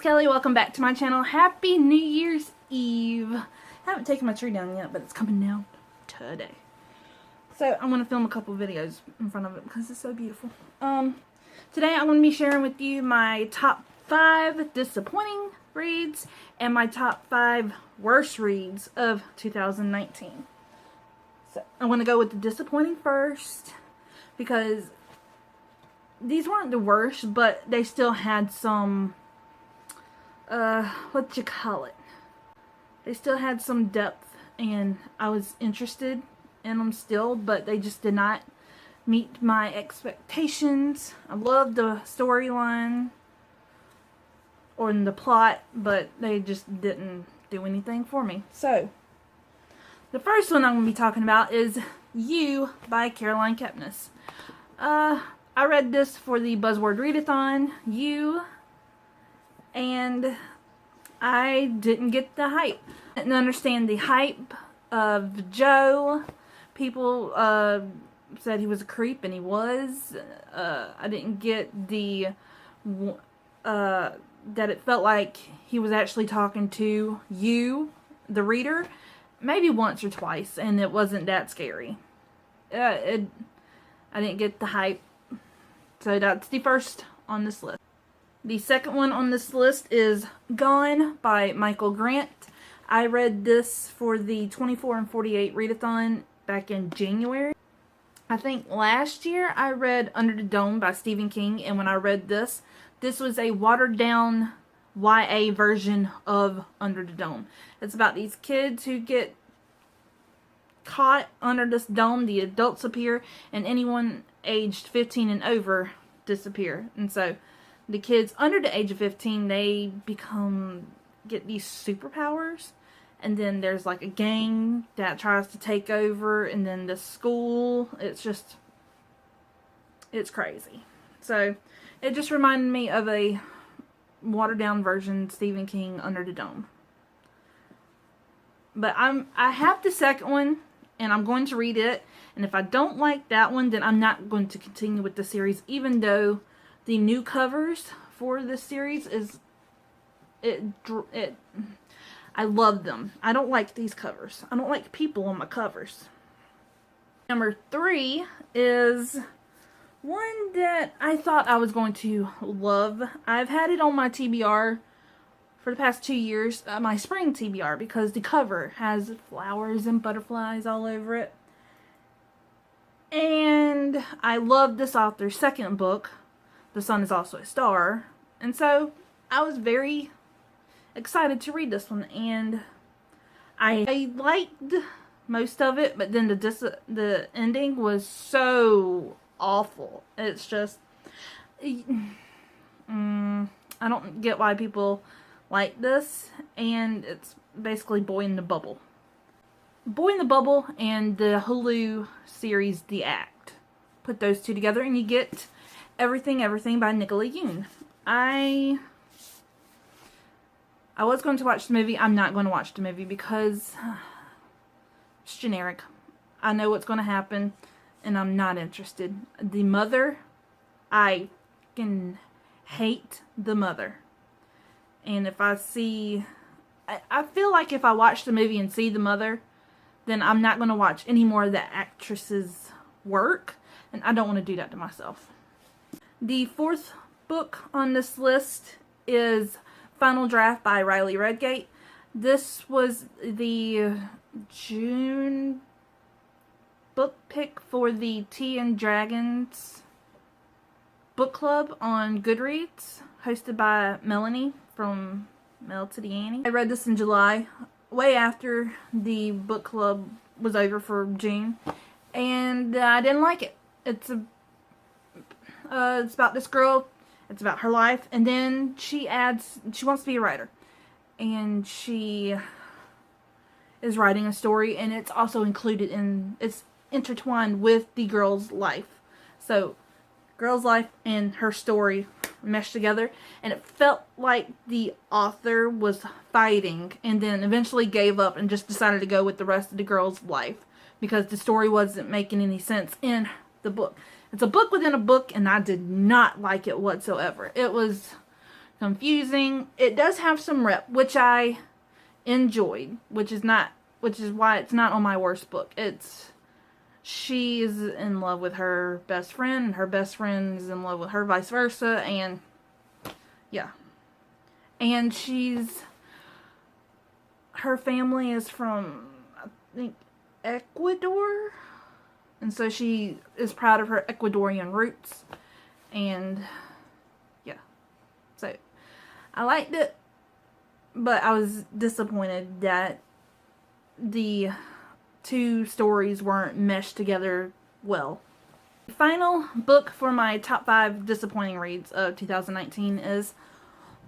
Kelly. Welcome back to my channel. Happy New Year's Eve. I haven't taken my tree down yet, but it's coming down today. So I'm going to film a couple videos in front of it because it's so beautiful. Today I'm going to be sharing with you my top 5 disappointing reads and my top 5 worst reads of 2019. So I want to go with the disappointing first because these weren't the worst, but they still had some, what you call it? They still had some depth, and I was interested in them still, but they just did not meet my expectations. I loved the storyline or the plot, but they just didn't do anything for me. So, the first one I'm going to be talking about is You by Caroline Kepnes. I read this for the Buzzword Readathon, You, and I didn't get the hype. I didn't understand the hype of Joe. People said he was a creep, and he was. I didn't get the that it felt like he was actually talking to you, the reader, maybe once or twice, and it wasn't that scary. I didn't get the hype. So that's the first on this list. The second one on this list is Gone by Michael Grant. I read this for the 24 and 48 readathon back in January. I think last year I read Under the Dome by Stephen King, and when I read this, this was a watered down YA version of Under the Dome. It's about these kids who get caught under this dome. The adults appear, and anyone aged 15 and over disappear. And so the kids under the age of 15, they get these superpowers, and then there's like a gang that tries to take over, and then the school, it's crazy. So it just reminded me of a watered down version Stephen King Under the Dome. But I have the second one, and I'm going to read it, and if I don't like that one, then I'm not going to continue with the series, even though the new covers for this series I love them. I don't like these covers. I don't like people on my covers. Number 3 is one that I thought I was going to love. I've had it on my TBR for the past 2 years, my spring TBR, because the cover has flowers and butterflies all over it. And I love this author's second book, The Sun Is Also a Star. And so I was very excited to read this one, and I liked most of it, but then the ending was so awful. It's just, I don't get why people like this, and it's basically Boy in the Bubble. Boy in the Bubble and the Hulu series The Act. Put those two together and you get Everything by Nicola Yoon. I was going to watch the movie. I'm not going to watch the movie because it's generic. I know what's going to happen, and I'm not interested. The mother, I can hate the mother. And if I see, I feel like if I watch the movie and see the mother, then I'm not going to watch any more of the actress's work, and I don't want to do that to myself. The fourth book on this list is Final Draft by Riley Redgate. This was the June book pick for the Tea and Dragons book club on Goodreads, hosted by Melanie from Mel to the Annie. I read this in July, way after the book club was over for June, and I didn't like it. It's about this girl. It's about her life, and then she wants to be a writer, and she is writing a story, and it's also it's intertwined with the girl's life. So, girl's life and her story meshed together, and it felt like the author was fighting, and then eventually gave up and just decided to go with the rest of the girl's life because the story wasn't making any sense in the book. It's a book within a book, and I did not like it whatsoever. It was confusing. It does have some rep, which I enjoyed, which is why it's not on my worst book. She is in love with her best friend, and her best friend is in love with her, vice versa, and yeah. And her family is from, I think, Ecuador, and so she is proud of her Ecuadorian roots, and yeah. So I liked it, but I was disappointed that the two stories weren't meshed together well. The final book for my top 5 disappointing reads of 2019 is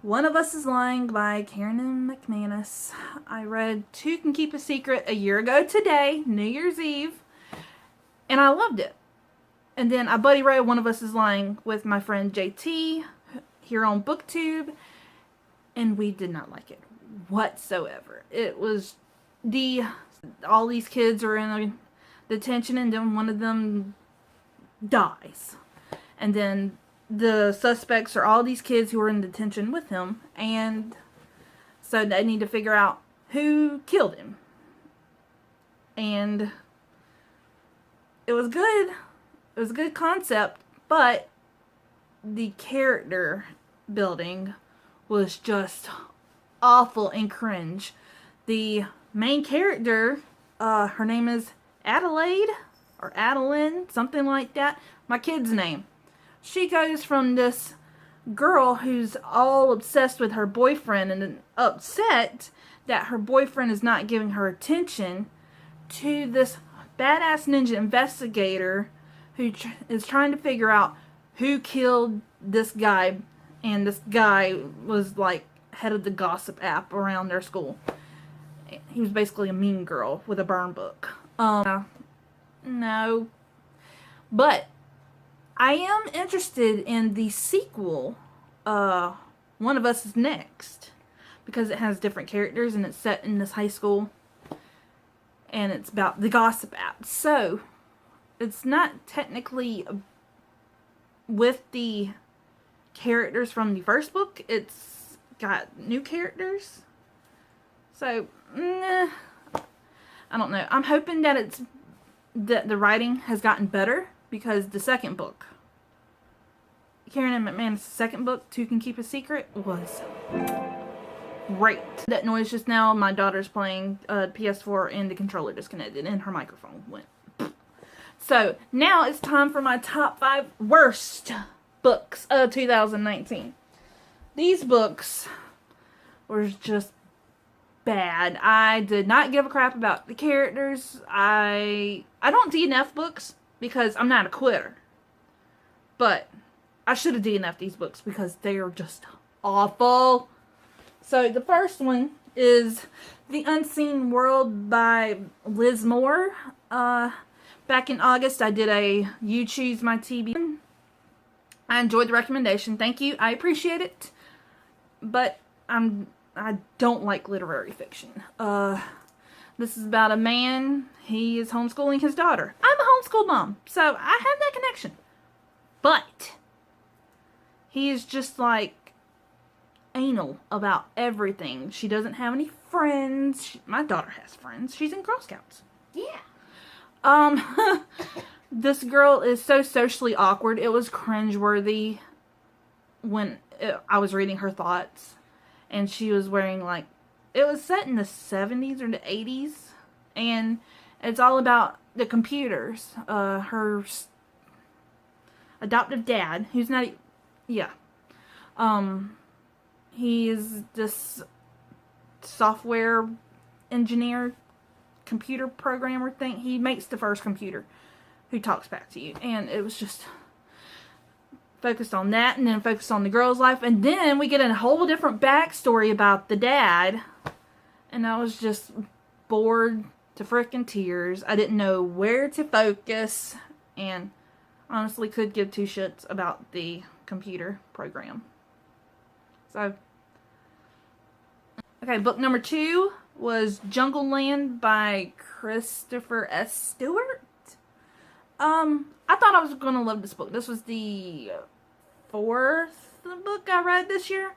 One of Us is Lying by Karen McManus. I read Two Can Keep a Secret a year ago today, New Year's Eve, and I loved it. And then I buddy read One of Us is Lying with my friend JT here on BookTube, and we did not like it whatsoever. It was all these kids are in a detention, and then one of them dies. And then the suspects are all these kids who are in detention with him, and so they need to figure out who killed him. And it was good. It was a good concept, but the character building was just awful and cringe. The main character, her name is Adelaide, or Adeline, something like that. My kid's name. She goes from this girl who's all obsessed with her boyfriend and upset that her boyfriend is not giving her attention, to this badass ninja investigator who is trying to figure out who killed this guy, and this guy was like head of the gossip app around their school. He was basically a mean girl with a burn book. No. But I am interested in the sequel, One of Us is Next, because it has different characters and it's set in this high school, and it's about the gossip app. So it's not technically with the characters from the first book. It's got new characters. So, I don't know. I'm hoping that the writing has gotten better, because the second book, Karen McManus' second book, Two Can Keep a Secret, was great. That noise just now, my daughter's playing PS4 and the controller disconnected and her microphone went. So, now it's time for my top 5 worst books of 2019. These books were just bad. I did not give a crap about the characters. I don't DNF books because I'm not a quitter. But I should have DNF'd these books because they are just awful. So the first one is The Unseen World by Liz Moore. Back in August, I did a You Choose My TB. I enjoyed the recommendation. Thank you. I appreciate it. But I don't like literary fiction. This is about a man. He is homeschooling his daughter. I'm a homeschool mom, so I have that connection. But he is just like anal about everything. She doesn't have any friends. My daughter has friends. She's in Girl Scouts. Yeah. This girl is so socially awkward. It was cringeworthy when I was reading her thoughts. And she was wearing, like, it was set in the 70s or the 80s. And it's all about the computers. Her adoptive dad, who's not, yeah. He is this software engineer, computer programmer thing. He makes the first computer who talks back to you. And it was just focused on that, and then focused on the girl's life, and then we get a whole different backstory about the dad, and I was just bored to frickin' tears. I didn't know where to focus, and honestly could give two shits about the computer program. So, okay, book number 2 was Jungle Land by Christopher S. Stewart. I thought I was going to love this book. This was the 4th book I read this year.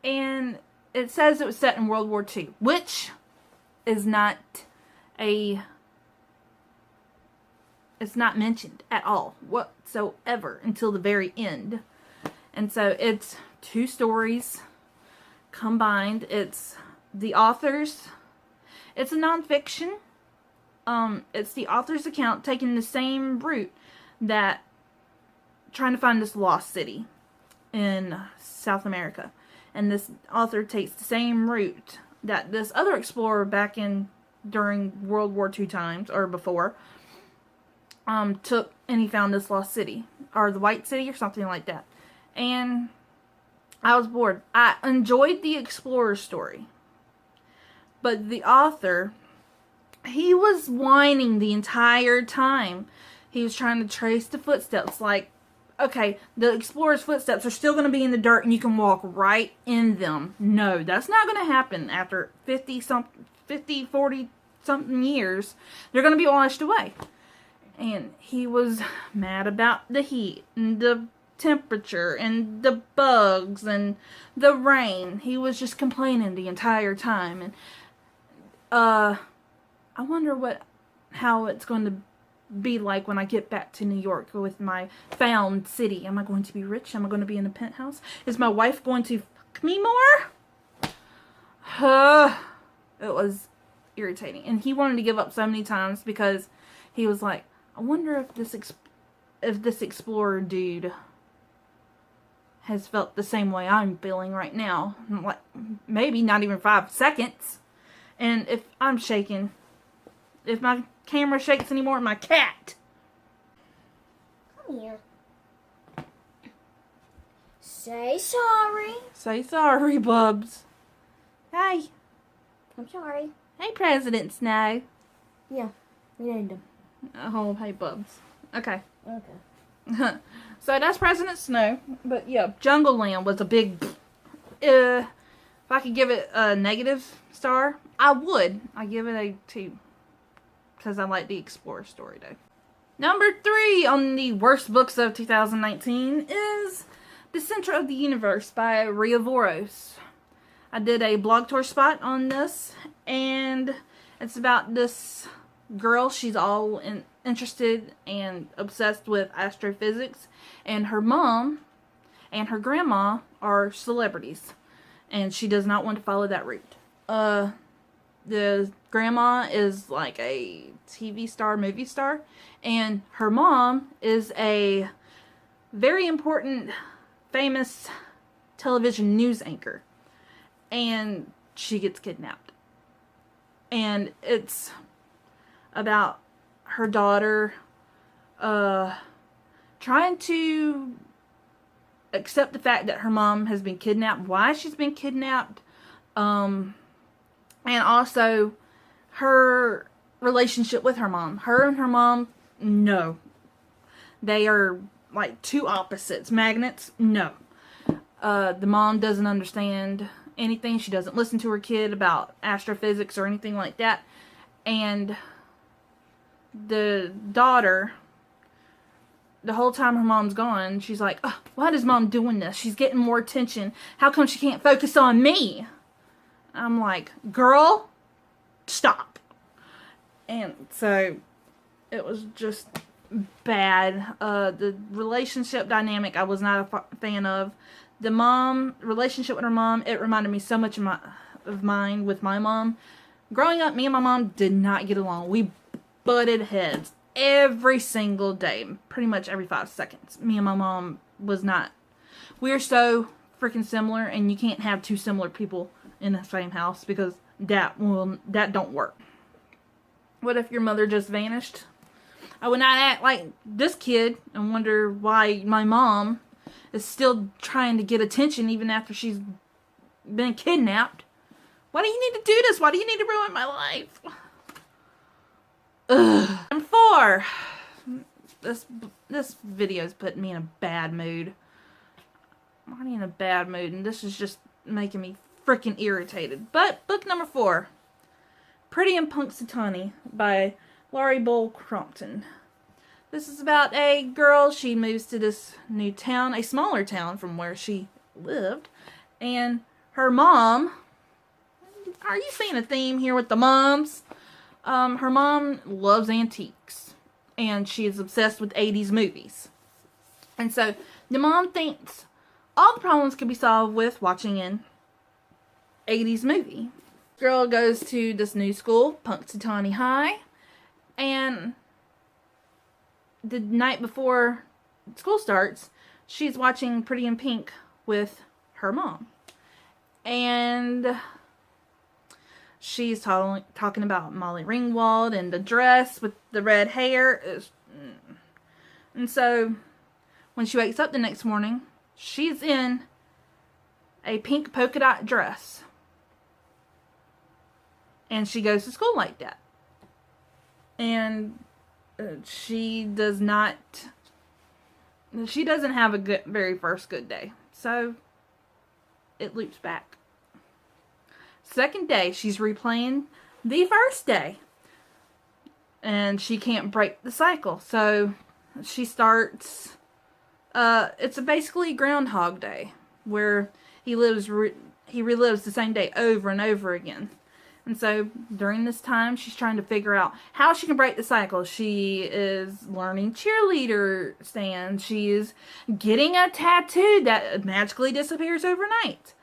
And it says it was set in World War II, which is not it's not mentioned at all whatsoever until the very end. And so it's 2 stories combined. It's the author's, it's a nonfiction. It's the author's account taking the same route that trying to find this lost city in South America. And this author takes the same route that this other explorer back in during World War II times, or before, took, and he found this lost city, or the White City, or something like that. And I was bored. I enjoyed the explorer's story, but the author, he was whining the entire time. He was trying to trace the footsteps, like, okay, the explorer's footsteps are still going to be in the dirt and you can walk right in them. No, that's not going to happen after 40 something years. They're going to be washed away. And he was mad about the heat and the temperature and the bugs and the rain. He was just complaining the entire time. And I wonder how it's going to be like when I get back to New York with my found city. Am I going to be rich? Am I going to be in a penthouse? Is my wife going to fuck me more? It was irritating. And he wanted to give up so many times because he was like, I wonder if this explorer dude has felt the same way I'm feeling right now. I'm like, maybe not even 5 seconds. And if I'm shaking, if my camera shakes anymore, my cat. Come here. Say sorry. Say sorry, Bubs. Hey. I'm sorry. Hey, President Snow. Yeah, we named him. Oh, hey, Bubs. Okay. Okay. So that's President Snow. But yeah, Jungle Land was a big... if I could give it a negative star, I would. I give it a 2. Because I like the Explorer story, though. Number 3 on the worst books of 2019 is The Center of the Universe by Ria Voros. I did a blog tour spot on this, and it's about this girl. She's all interested and obsessed with astrophysics, and her mom and her grandma are celebrities, and she does not want to follow that route. The grandma is like a TV star, movie star, and her mom is a very important, famous television news anchor, and she gets kidnapped. And it's about her daughter trying to accept the fact that her mom has been kidnapped, why she's been kidnapped, and also her relationship with her mom. Her and her mom, no. They are like 2 opposites. Magnets, no. The mom doesn't understand anything. She doesn't listen to her kid about astrophysics or anything like that. And the daughter, the whole time her mom's gone, she's like, oh, why is mom doing this? She's getting more attention. How come she can't focus on me? I'm like, girl, stop. And so it was just bad. The relationship dynamic I was not a fan of. The mom, relationship with her mom, it reminded me so much of mine with my mom. Growing up, me and my mom did not get along. We butted heads every single day, pretty much every 5 seconds. Me and my mom was not. We're so freaking similar, and you can't have 2 similar people in the same house because that don't work. What if your mother just vanished? I would not act like this kid and wonder why my mom is still trying to get attention even after she's been kidnapped. Why do you need to do this? Why do you need to ruin my life? Ugh. And 4. This video is putting me in a bad mood. I'm already in a bad mood, and this is just making me freaking irritated. But book number 4, Pretty in Punxsutawney by Laurie Bull Crompton. This is about a girl. She moves to this new town, a smaller town from where she lived, and her mom, are you seeing a theme here with the moms? Her mom loves antiques, and she is obsessed with 80s movies. And so the mom thinks all the problems can be solved with watching an 80s movie. Girl goes to this new school, Punxsutawney High, and the night before school starts, she's watching Pretty in Pink with her mom. And she's talking about Molly Ringwald and the dress with the red hair. And so when she wakes up the next morning, she's in a pink polka dot dress. And she goes to school like that. And she doesn't have a very first good day. So it loops back. Second day, she's replaying the first day. And she can't break the cycle. So she starts, it's basically Groundhog Day, where he relives the same day over and over again. And so during this time, she's trying to figure out how she can break the cycle. She is learning cheerleader stands. She is getting a tattoo that magically disappears overnight.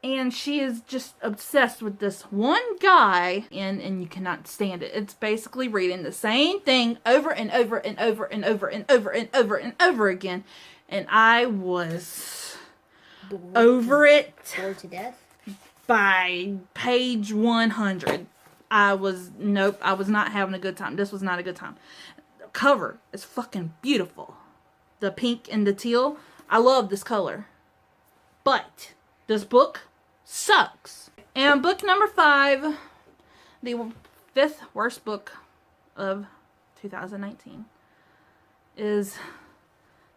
And she is just obsessed with this one guy, and you cannot stand it. It's basically reading the same thing over and over and over and over and over and over and over again. And I was over it. Bored to death? By page 100. I was not having a good time. This was not a good time. The cover is fucking beautiful. The pink and the teal. I love this color. But this book sucks. And book number 5, the 5th worst book of 2019, is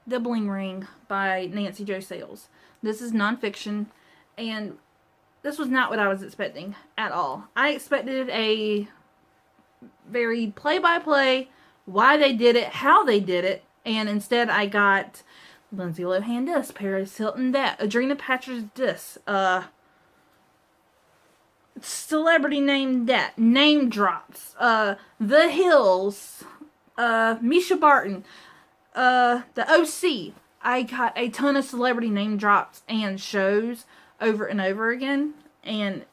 The Bling Ring by Nancy Jo Sales. This is nonfiction, and this was not what I was expecting at all. I expected a very play-by-play, why they did it, how they did it, and instead I got Lindsay Lohan this, Paris Hilton that, Adrena Patridge this, celebrity name that, name drops, The Hills, Misha Barton, the OC. I got a ton of celebrity name drops and shows over and over again, and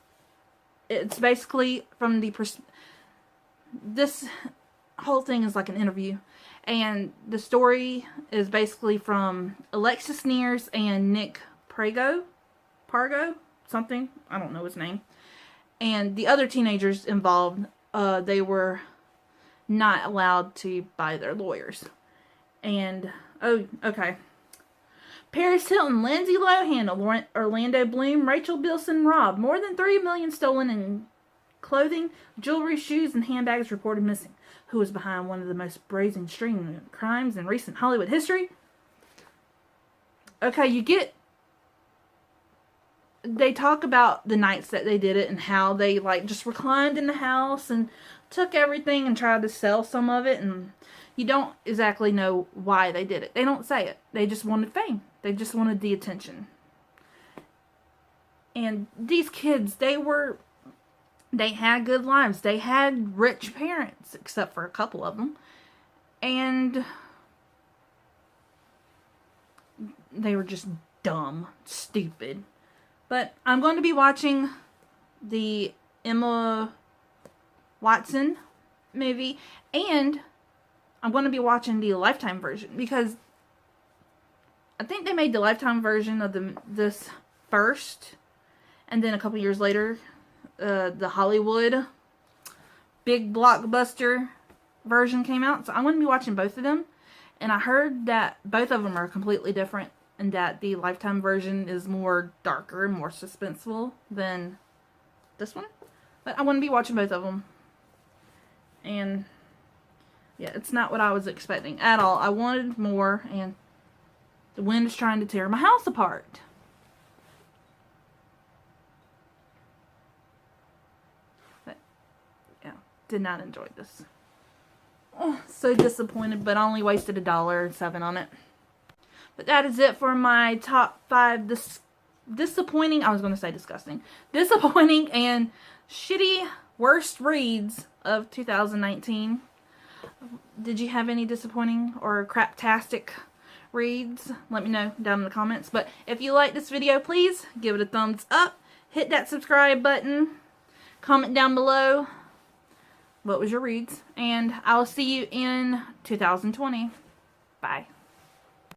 it's basically from the this whole thing is like an interview, and the story is basically from Alexis Nears and Nick Pargo, something, I don't know his name, and the other teenagers involved. They were not allowed to buy their lawyers, and Paris Hilton, Lindsay Lohan, Orlando Bloom, Rachel Bilson robbed. More than $3 million stolen in clothing, jewelry, shoes, and handbags reported missing. Who was behind one of the most brazen string of crimes in recent Hollywood history? Okay, they talk about the nights that they did it and how they just reclined in the house and took everything and tried to sell some of it, and you don't exactly know why they did it. They don't say it. They just wanted fame. They just wanted the attention. And these kids, they had good lives. They had rich parents, except for a couple of them. And they were just dumb, stupid. But I'm going to be watching the Emma Watson movie, and I'm going to be watching the Lifetime version, because I think they made the Lifetime version of this first, and then a couple years later, the Hollywood big blockbuster version came out. So I'm going to be watching both of them, and I heard that both of them are completely different, and that the Lifetime version is more darker and more suspenseful than this one. But I want to be watching both of them, and yeah, it's not what I was expecting at all. I wanted more, and the wind is trying to tear my house apart. But, yeah, did not enjoy this. Oh, so disappointed, but I only wasted $1.07 on it. But that is it for my top 5 disappointing, I was going to say disgusting, disappointing and shitty worst reads of 2019. Did you have any disappointing or craptastic reads? Let me know down in the comments. But if you like this video, please give it a thumbs up. Hit that subscribe button. Comment down below what was your reads. And I'll see you in 2020. Bye.